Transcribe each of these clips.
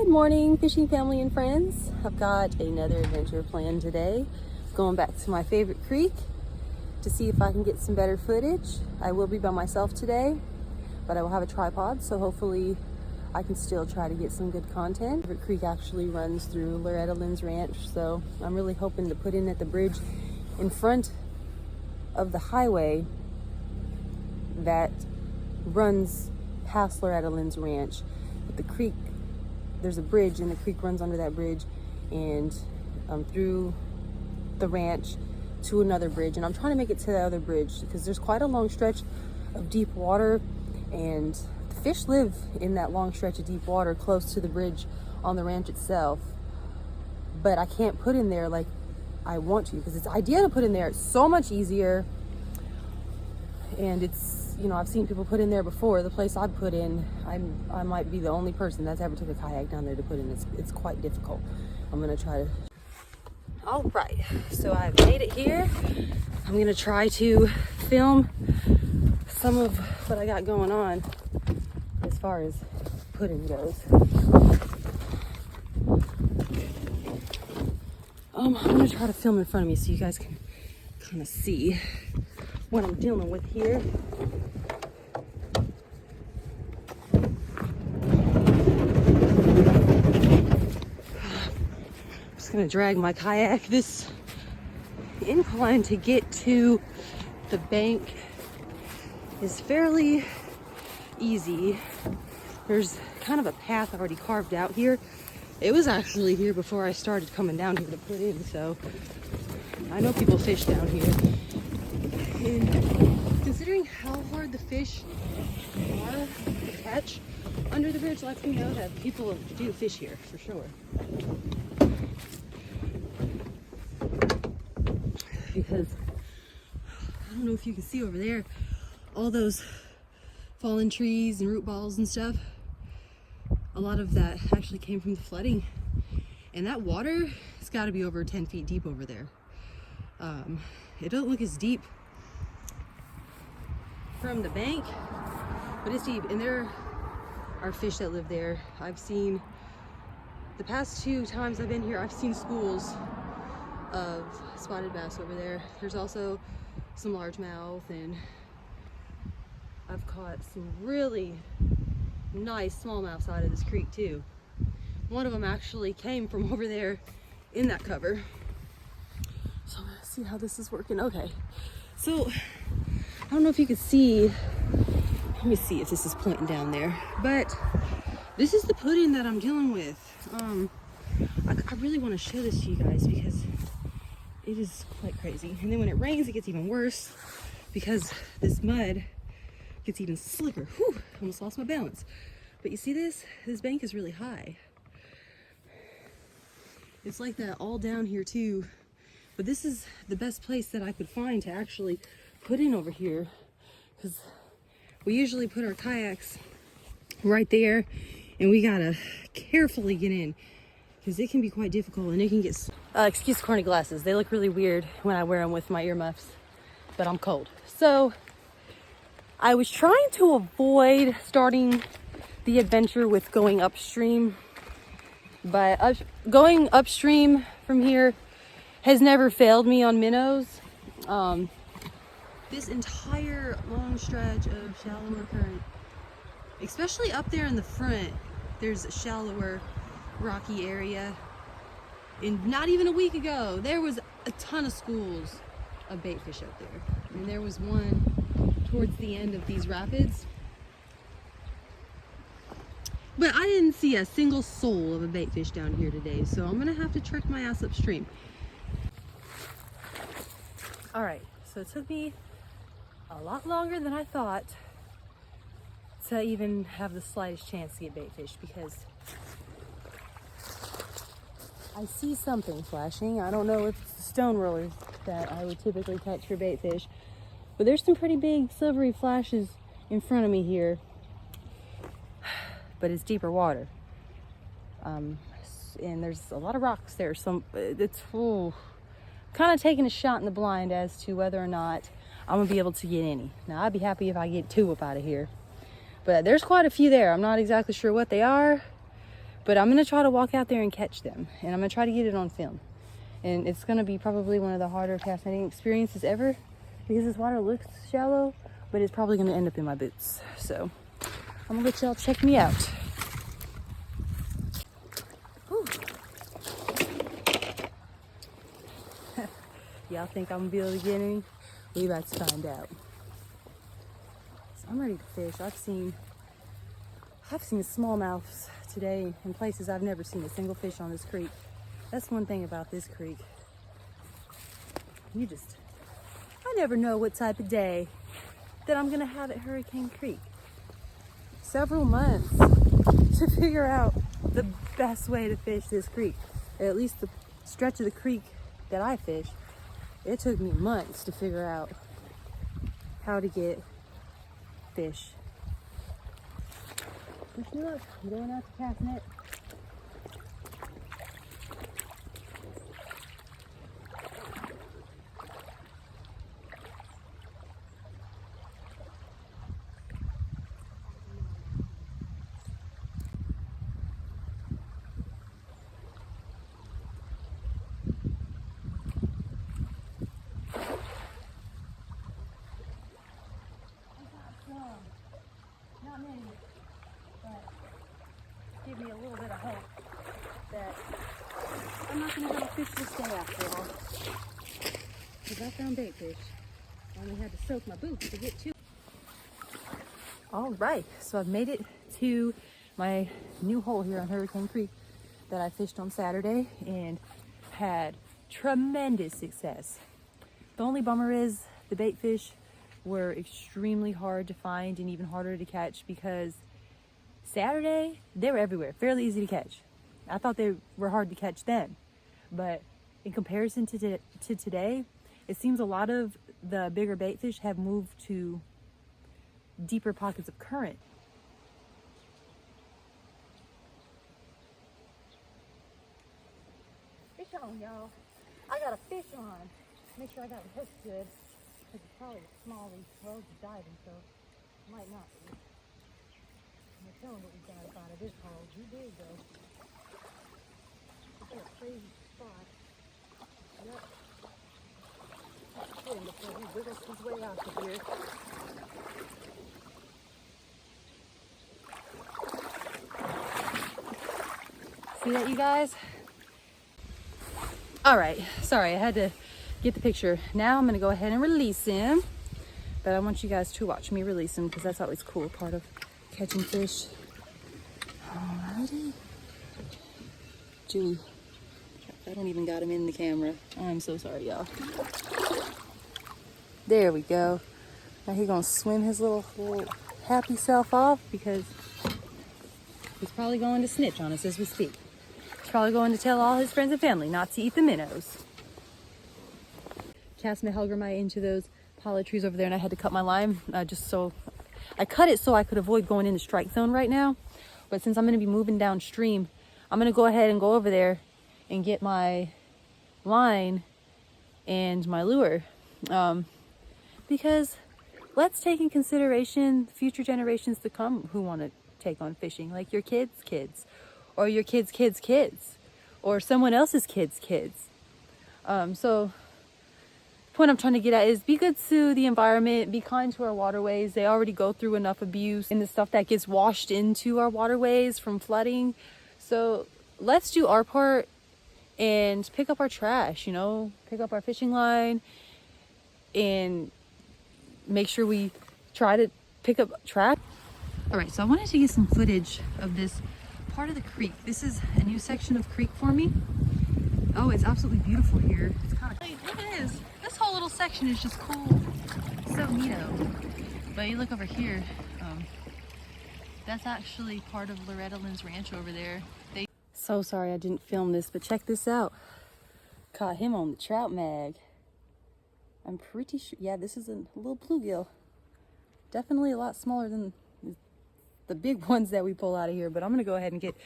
Good morning, fishing family and friends. I've got another adventure planned today. Going back to my favorite creek to see if I can get some better footage. I will be by myself today, but I will have a tripod, so hopefully I can still try to get some good content. The creek actually runs through Loretta Lynn's ranch, so I'm really hoping to put in at the bridge in front of the highway that runs past Loretta Lynn's ranch. But the creek, there's a bridge and the creek runs under that bridge and through the ranch to another bridge, and I'm trying to make it to the other bridge because there's quite a long stretch of deep water and the fish live in that long stretch of deep water close to the bridge on the ranch itself. But I can't put in there like I want to because it's idea to put in there. It's so much easier, and it's, you know, I've seen people put in there before. The place I put in, I might be the only person that's ever took a kayak down there to put in. It's quite difficult. I'm gonna try to. All right, so I've made it here. I'm gonna try to film some of what I got going on as far as putting goes. I'm gonna try to film in front of me so you guys can kind of see what I'm dealing with here. I'm just gonna drag my kayak. This incline to get to the bank is fairly easy. There's kind of a path already carved out here. It was actually here before I started coming down here to put in, so I know people fish down here. And considering how hard the fish are to catch under the bridge lets me know that people do fish here for sure. Because I don't know if you can see over there all those fallen trees and root balls and stuff. A lot of that actually came from the flooding, and that water has got to be over 10 feet deep over there. It doesn't look as deep from the bank, but it's deep, and there are fish that live there. I've seen, the past 2 times I've been here, I've seen schools of spotted bass over there. There's also some largemouth, and I've caught some really nice smallmouth side of this creek too. One of them actually came from over there in that cover. So I'm gonna see how this is working. Okay, so I don't know if you can see, let me see if this is pointing down there, but this is the pudding that I'm dealing with. I really want to show this to you guys because it is quite crazy. And then when it rains, it gets even worse because this mud gets even slicker. Whew, almost lost my balance. But you see this? This bank is really high. It's like that all down here too. But this is the best place that I could find to actually put in over here, because we usually put our kayaks right there and we gotta carefully get in because it can be quite difficult, and it can get, excuse the corny glasses, they look really weird when I wear them with my earmuffs, but I'm cold. So I was trying to avoid starting the adventure with going upstream, but going upstream from here has never failed me on minnows. This entire long stretch of shallower current, especially up there in the front, there's a shallower rocky area. And not even a week ago, there was a ton of schools of baitfish up there. And there was one towards the end of these rapids. But I didn't see a single soul of a baitfish down here today, so I'm gonna have to trek my ass upstream. All right, so it took me a lot longer than I thought to even have the slightest chance to get baitfish, because I see something flashing. I don't know if it's the stone rollers that I would typically catch for baitfish, but there's some pretty big silvery flashes in front of me here, but it's deeper water. And there's a lot of rocks there. It's kind of taking a shot in the blind as to whether or not I'm gonna be able to get any. Now, I'd be happy if I get 2 up out of here, but there's quite a few there. I'm not exactly sure what they are, But I'm gonna try to walk out there and catch them, and I'm gonna try to get it on film. And it's gonna be probably one of the harder cast netting experiences ever, because this water looks shallow, but it's probably gonna end up in my boots. So I'm gonna let y'all check me out. Y'all think I'm gonna be able to get any? We about to find out. So I'm ready to fish. I've seen smallmouths today in places I've never seen a single fish on this creek. That's one thing about this creek. I never know what type of day that I'm gonna have at Hurricane Creek. Several months to figure out the best way to fish this creek. At least the stretch of the creek that I fish, it took me months to figure out how to get fish. Wish me luck. I'm going out to cast net. Not many, but give me a little bit of hope that I'm not going to have a fish this day after all. Because I found baitfish. I only had to soak my boots to get to. All right, so I've made it to my new hole here on Hurricane Creek that I fished on Saturday and had tremendous success. The only bummer is the baitfish were extremely hard to find and even harder to catch, because Saturday they were everywhere, fairly easy to catch. I thought they were hard to catch then, but in comparison to today, it seems a lot of the bigger baitfish have moved to deeper pockets of current. Fish on, y'all. I got a fish on. Make sure I got the hook good. It's probably a smallie. Well, it's diving, so it might not be. I'm gonna tell him what we got about it. This hole. He did though. It's a crazy spot. Yep. Let's get him before he wiggles his way out of here. See that, you guys? All right. Sorry, I had to get the picture. Now I'm gonna go ahead and release him, but I want you guys to watch me release him, because that's always a cool part of catching fish. Alrighty. Julie, I don't even got him in the camera. I'm so sorry, y'all. There we go. Now he's gonna swim his little happy self off, because he's probably going to snitch on us as we speak. He's probably going to tell all his friends and family not to eat the minnows. Cast my hellgrammite into those pollard trees over there, and I had to cut my line I cut it so I could avoid going into strike zone right now. But since I'm going to be moving downstream, I'm going to go ahead and go over there and get my line and my lure, because let's take in consideration future generations to come who want to take on fishing, like your kids, or your kids, or someone else's kids. So point I'm trying to get at is be good to the environment, be kind to our waterways. They already go through enough abuse and the stuff that gets washed into our waterways from flooding. So let's do our part and pick up our trash, pick up our fishing line and make sure we try to pick up trash. All right, so I wanted to get some footage of this part of the creek. This is a new section of creek for me. Oh, it's absolutely beautiful here. It's kind of, look at this. This whole little section is just cool. So neato. But you look over here, that's actually part of Loretta Lynn's ranch over there. So sorry I didn't film this, but check this out. Caught him on the trout mag. I'm pretty sure, yeah, this is a little bluegill. Definitely a lot smaller than the big ones that we pull out of here, but I'm gonna go ahead and get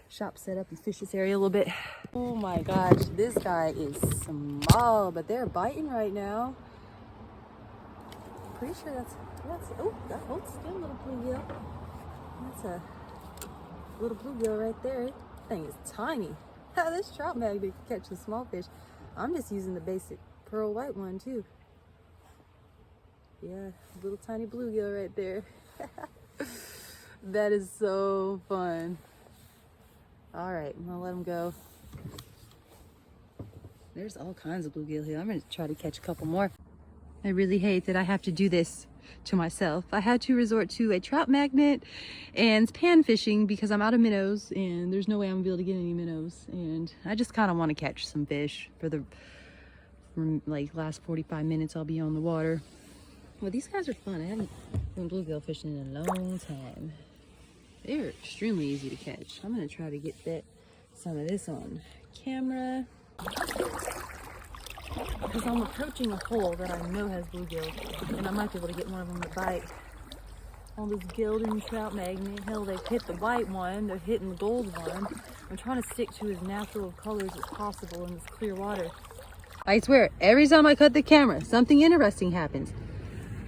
shop set up and fish this area a little bit. Oh my gosh, this guy is small, but they're biting right now. Pretty sure that's oh, that holds still a little bluegill. That's a little bluegill right there. thing is tiny. This trout magnet can catch a small fish. I'm just using the basic pearl white one too. Yeah, little tiny bluegill right there. That is so fun. All right, I'm gonna let him go. There's all kinds of bluegill here. I'm gonna try to catch a couple more. I really hate that I have to do this to myself. I had to resort to a trout magnet and pan fishing because I'm out of minnows and there's no way I'm gonna be able to get any minnows. And I just kind of want to catch some fish for like last 45 minutes I'll be on the water. Well, these guys are fun. I haven't been bluegill fishing in a long time. They're extremely easy to catch. I'm gonna try to get some of this on camera because I'm approaching a hole that I know has bluegill, and I might be able to get one of them to bite on this gilded trout magnet. Hell, they've hit the white one, they're hitting the gold one. I'm trying to stick to as natural colors as possible in this clear water. I swear, every time I cut the camera, something interesting happens.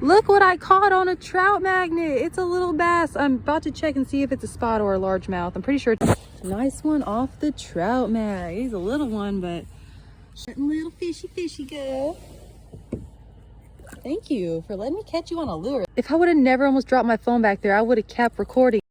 Look what I caught on a trout magnet. It's a little bass. I'm about to check and see if it's a spot or a largemouth. I'm pretty sure it's a nice one off the trout mag. He's a little one, but letting little fishy go. Thank you for letting me catch you on a lure. If I would have never almost dropped my phone back there, I would have kept recording.